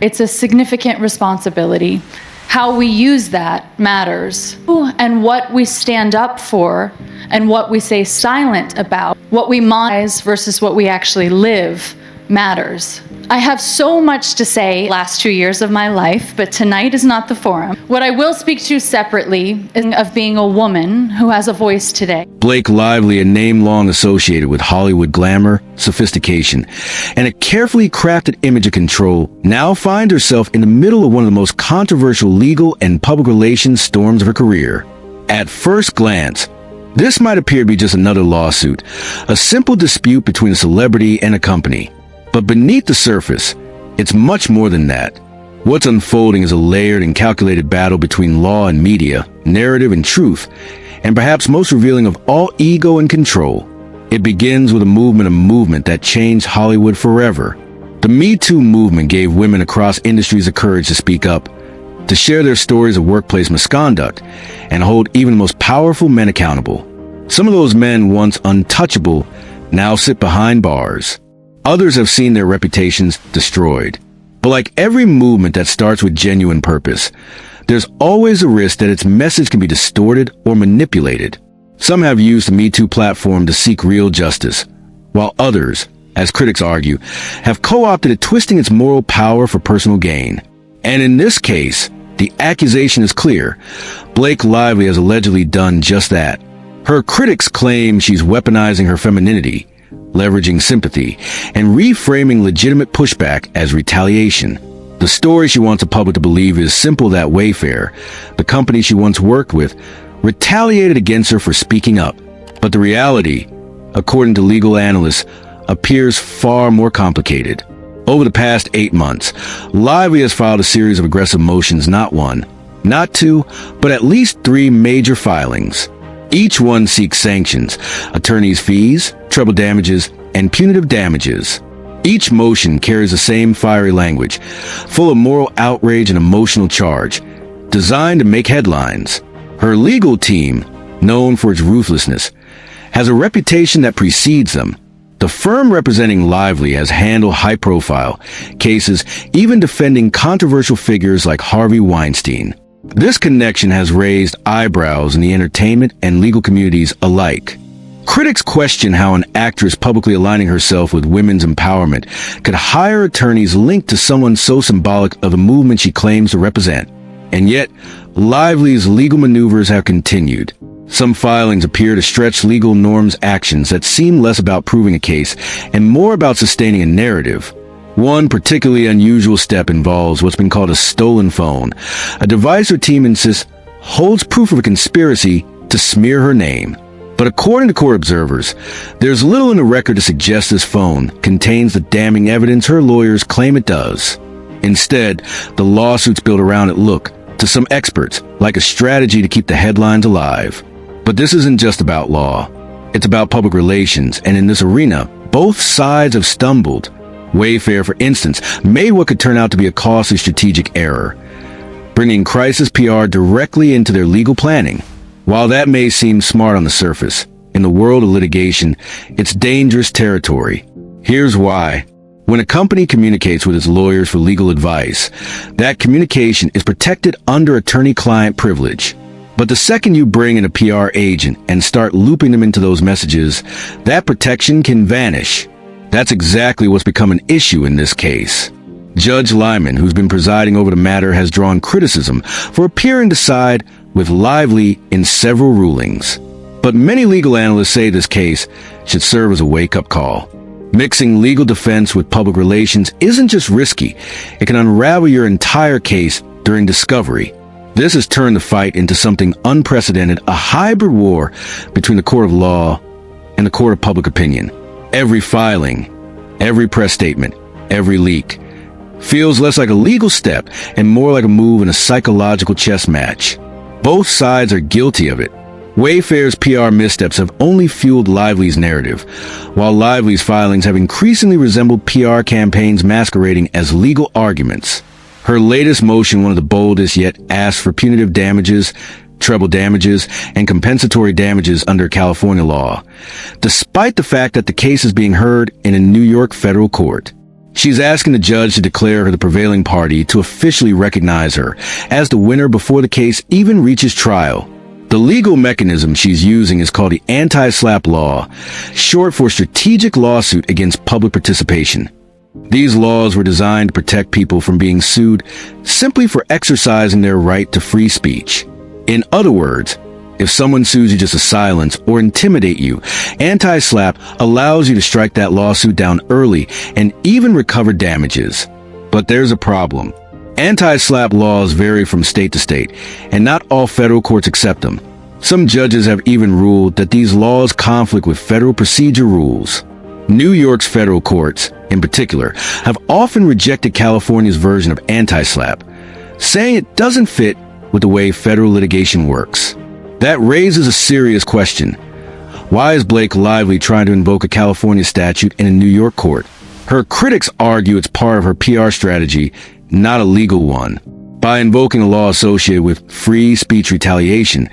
it's a significant responsibility. How we use that matters. And what we stand up for and what we stay silent about, what we monetize versus what we actually live matters. I have so much to say last 2 years of my life, but tonight is not the forum. What I will speak to separately is of being a woman who has a voice today. Blake Lively, a name long associated with Hollywood glamour, sophistication, and a carefully crafted image of control, now finds herself in the middle of one of the most controversial legal and public relations storms of her career. At first glance, this might appear to be just another lawsuit, a simple dispute between a celebrity and a company. But beneath the surface, it's much more than that. What's unfolding is a layered and calculated battle between law and media, narrative and truth, and perhaps most revealing of all, ego and control. It begins with a movement that changed Hollywood forever. The Me Too movement gave women across industries the courage to speak up, to share their stories of workplace misconduct, and hold even the most powerful men accountable. Some of those men, once untouchable, now sit behind bars. Others have seen their reputations destroyed. But like every movement that starts with genuine purpose, there's always a risk that its message can be distorted or manipulated. Some have used the Me Too platform to seek real justice, while others, as critics argue, have co-opted it, twisting its moral power for personal gain. And in this case, the accusation is clear. Blake Lively has allegedly done just that. Her critics claim she's weaponizing her femininity, leveraging sympathy, and reframing legitimate pushback as retaliation. The story she wants the public to believe is simple: that Wayfair, the company she once worked with, retaliated against her for speaking up. But the reality, according to legal analysts, appears far more complicated. Over the past 8 months, Lively has filed a series of aggressive motions, not one, not two, but at least 3 major filings. Each one seeks sanctions, attorney's fees, treble damages, and punitive damages. Each motion carries the same fiery language, full of moral outrage and emotional charge, designed to make headlines. Her legal team, known for its ruthlessness, has a reputation that precedes them. The firm representing Lively has handled high-profile cases, even defending controversial figures like Harvey Weinstein. This connection has raised eyebrows in the entertainment and legal communities alike. Critics question how an actress publicly aligning herself with women's empowerment could hire attorneys linked to someone so symbolic of the movement she claims to represent. And yet, Lively's legal maneuvers have continued. Some filings appear to stretch legal norms, actions that seem less about proving a case and more about sustaining a narrative. One particularly unusual step involves what's been called a stolen phone, a device her team insists holds proof of a conspiracy to smear her name. But according to court observers, there's little in the record to suggest this phone contains the damning evidence her lawyers claim it does. Instead, the lawsuits built around it look, to some experts, like a strategy to keep the headlines alive. But this isn't just about law. It's about public relations, and in this arena, both sides have stumbled. Wayfair, for instance, made what could turn out to be a costly strategic error, bringing crisis PR directly into their legal planning. While that may seem smart on the surface, in the world of litigation, it's dangerous territory. Here's why. When a company communicates with its lawyers for legal advice, that communication is protected under attorney-client privilege. But the second you bring in a PR agent and start looping them into those messages, that protection can vanish. That's exactly what's become an issue in this case. Judge Lyman, who's been presiding over the matter, has drawn criticism for appearing to side with Lively in several rulings. But many legal analysts say this case should serve as a wake-up call. Mixing legal defense with public relations isn't just risky, it can unravel your entire case during discovery. This has turned the fight into something unprecedented, a hybrid war between the court of law and the court of public opinion. Every filing, every press statement, every leak feels less like a legal step and more like a move in a psychological chess match. Both sides are guilty of it. Wayfair's PR missteps have only fueled Lively's narrative, while Lively's filings have increasingly resembled PR campaigns masquerading as legal arguments. Her latest motion, one of the boldest yet, asks for punitive damages, treble damages, and compensatory damages under California law, despite the fact that the case is being heard in a New York federal court. She's asking the judge to declare her the prevailing party to officially recognize her as the winner before the case even reaches trial. The legal mechanism she's using is called the anti-SLAPP law, short for strategic lawsuit against public participation. These laws were designed to protect people from being sued simply for exercising their right to free speech. In other words, if someone sues you just to silence or intimidate you, anti-SLAPP allows you to strike that lawsuit down early and even recover damages. But there's a problem. Anti-SLAPP laws vary from state to state, and not all federal courts accept them. Some judges have even ruled that these laws conflict with federal procedure rules. New York's federal courts, in particular, have often rejected California's version of anti-SLAPP, saying it doesn't fit with the way federal litigation works. That raises a serious question. Why is Blake Lively trying to invoke a California statute in a New York court? Her critics argue it's part of her PR strategy, not a legal one. By invoking a law associated with free speech retaliation,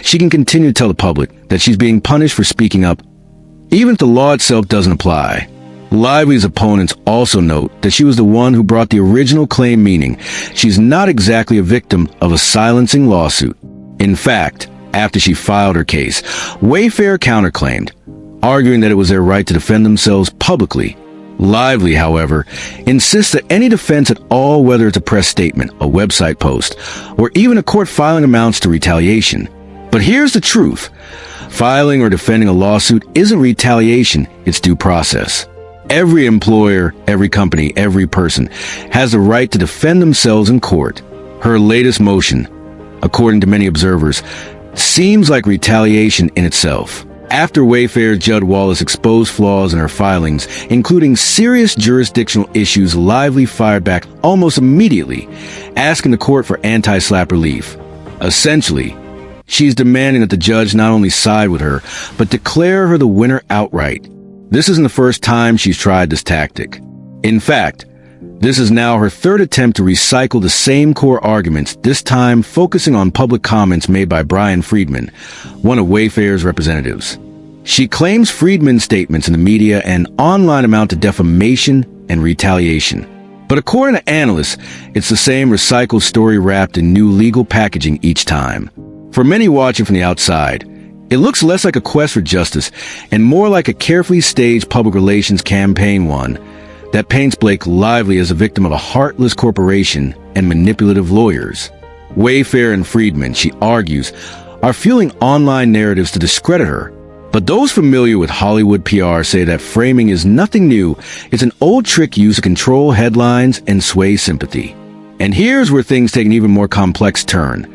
she can continue to tell the public that she's being punished for speaking up, even if the law itself doesn't apply. Lively's opponents also note that she was the one who brought the original claim, meaning she's not exactly a victim of a silencing lawsuit. In fact, after she filed her case, Wayfair counterclaimed, arguing that it was their right to defend themselves publicly. Lively, however, insists that any defense at all, whether it's a press statement, a website post, or even a court filing, amounts to retaliation. But here's the truth. Filing or defending a lawsuit isn't retaliation, it's due process. Every employer, every company, every person has the right to defend themselves in court. Her latest motion, according to many observers, seems like retaliation in itself. After Wayfair's Judd Wallace exposed flaws in her filings, including serious jurisdictional issues, Lively fired back almost immediately, asking the court for anti-SLAPP relief. Essentially, she's demanding that the judge not only side with her, but declare her the winner outright. This isn't the first time she's tried this tactic. In fact, this is now her third attempt to recycle the same core arguments, this time focusing on public comments made by Brian Friedman, one of Wayfair's representatives. She claims Friedman's statements in the media and online amount to defamation and retaliation. But according to analysts, it's the same recycled story wrapped in new legal packaging each time. For many watching from the outside, it looks less like a quest for justice and more like a carefully staged public relations campaign, one that paints Blake Lively as a victim of a heartless corporation and manipulative lawyers. Wayfair and Friedman, she argues, are fueling online narratives to discredit her. But those familiar with Hollywood PR say that framing is nothing new. It's an old trick used to control headlines and sway sympathy. And here's where things take an even more complex turn.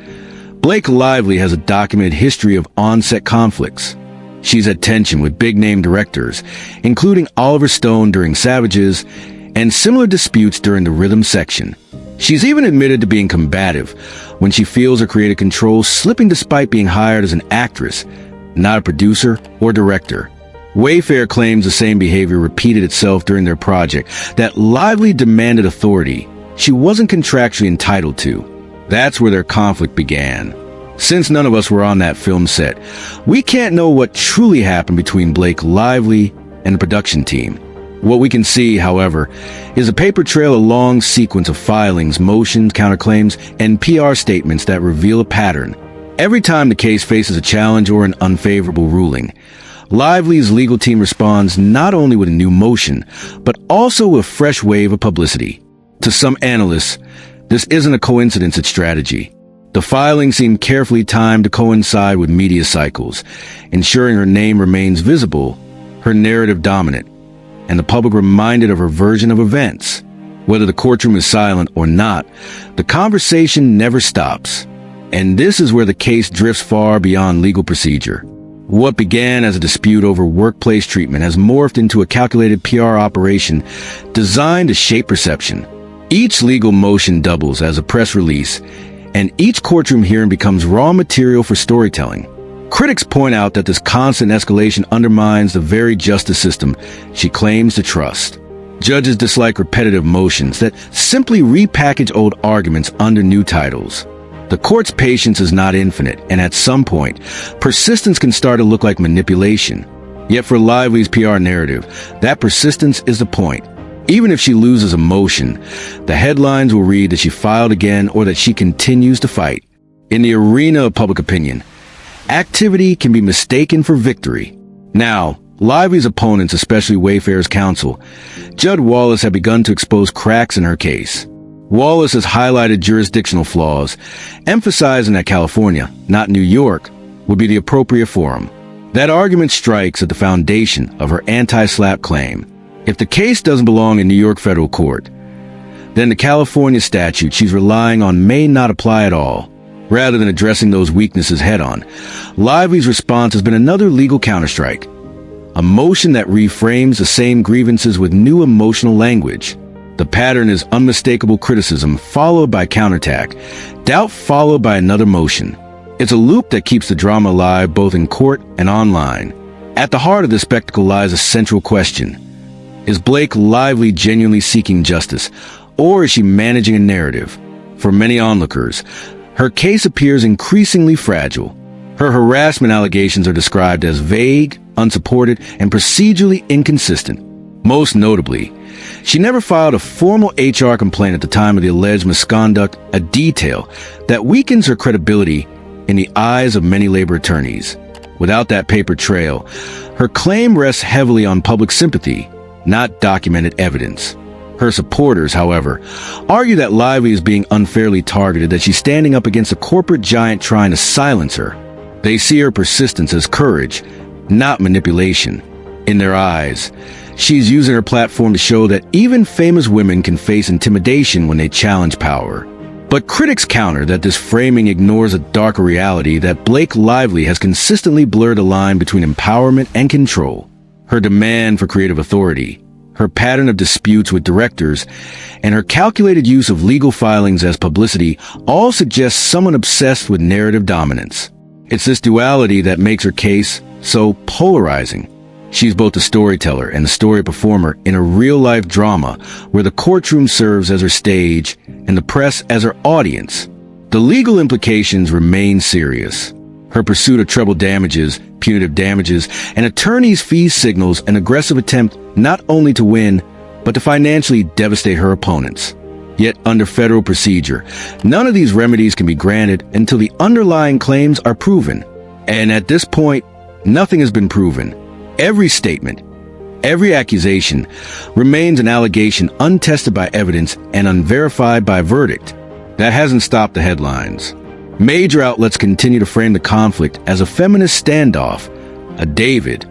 Blake Lively has a documented history of on-set conflicts. She's had tension with big-name directors, including Oliver Stone during Savages, and similar disputes during the Rhythm section. She's even admitted to being combative when she feels her creative control slipping despite being hired as an actress, not a producer or director. Wayfair claims the same behavior repeated itself during their project, that Lively demanded authority she wasn't contractually entitled to. That's where their conflict began. Since none of us were on that film set, we can't know what truly happened between Blake Lively and the production team. What we can see, however, is a paper trail, a long sequence of filings, motions, counterclaims, and PR statements that reveal a pattern. Every time the case faces a challenge or an unfavorable ruling, Lively's legal team responds not only with a new motion, but also with a fresh wave of publicity. To some analysts, this isn't a coincidence, it's strategy. The filings seem carefully timed to coincide with media cycles, ensuring her name remains visible, her narrative dominant, and the public reminded of her version of events. Whether the courtroom is silent or not, the conversation never stops. And this is where the case drifts far beyond legal procedure. What began as a dispute over workplace treatment has morphed into a calculated PR operation designed to shape perception. Each legal motion doubles as a press release, and each courtroom hearing becomes raw material for storytelling. Critics point out that this constant escalation undermines the very justice system she claims to trust. Judges dislike repetitive motions that simply repackage old arguments under new titles. The court's patience is not infinite, and at some point, persistence can start to look like manipulation. Yet for Lively's PR narrative, that persistence is the point. Even if she loses a motion, the headlines will read that she filed again or that she continues to fight. In the arena of public opinion, activity can be mistaken for victory. Now, Lively's opponents, especially Wayfair's counsel, Judd Wallace, have begun to expose cracks in her case. Wallace has highlighted jurisdictional flaws, emphasizing that California, not New York, would be the appropriate forum. That argument strikes at the foundation of her anti-SLAPP claim. If the case doesn't belong in New York federal court, then the California statute she's relying on may not apply at all. Rather than addressing those weaknesses head-on, Lively's response has been another legal counterstrike. A motion that reframes the same grievances with new emotional language. The pattern is unmistakable criticism followed by counterattack, doubt followed by another motion. It's a loop that keeps the drama alive both in court and online. At the heart of this spectacle lies a central question. Is Blake Lively genuinely seeking justice, or is she managing a narrative? For many onlookers, her case appears increasingly fragile. Her harassment allegations are described as vague, unsupported, and procedurally inconsistent. Most notably, she never filed a formal HR complaint at the time of the alleged misconduct, a detail that weakens her credibility in the eyes of many labor attorneys. Without that paper trail, her claim rests heavily on public sympathy, not documented evidence. Her supporters, however, argue that Lively is being unfairly targeted, that she's standing up against a corporate giant trying to silence her. They see her persistence as courage, not manipulation. In their eyes, she's using her platform to show that even famous women can face intimidation when they challenge power. But critics counter that this framing ignores a darker reality that Blake Lively has consistently blurred the line between empowerment and control. Her demand for creative authority, her pattern of disputes with directors, and her calculated use of legal filings as publicity all suggest someone obsessed with narrative dominance. It's this duality that makes her case so polarizing. She's both a storyteller and a story performer in a real-life drama where the courtroom serves as her stage and the press as her audience. The legal implications remain serious. Her pursuit of treble damages, punitive damages, and attorney's fees signals an aggressive attempt not only to win, but to financially devastate her opponents. Yet under federal procedure, none of these remedies can be granted until the underlying claims are proven. And at this point, nothing has been proven. Every statement, every accusation remains an allegation untested by evidence and unverified by verdict. That hasn't stopped the headlines. Major outlets continue to frame the conflict as a feminist standoff, a David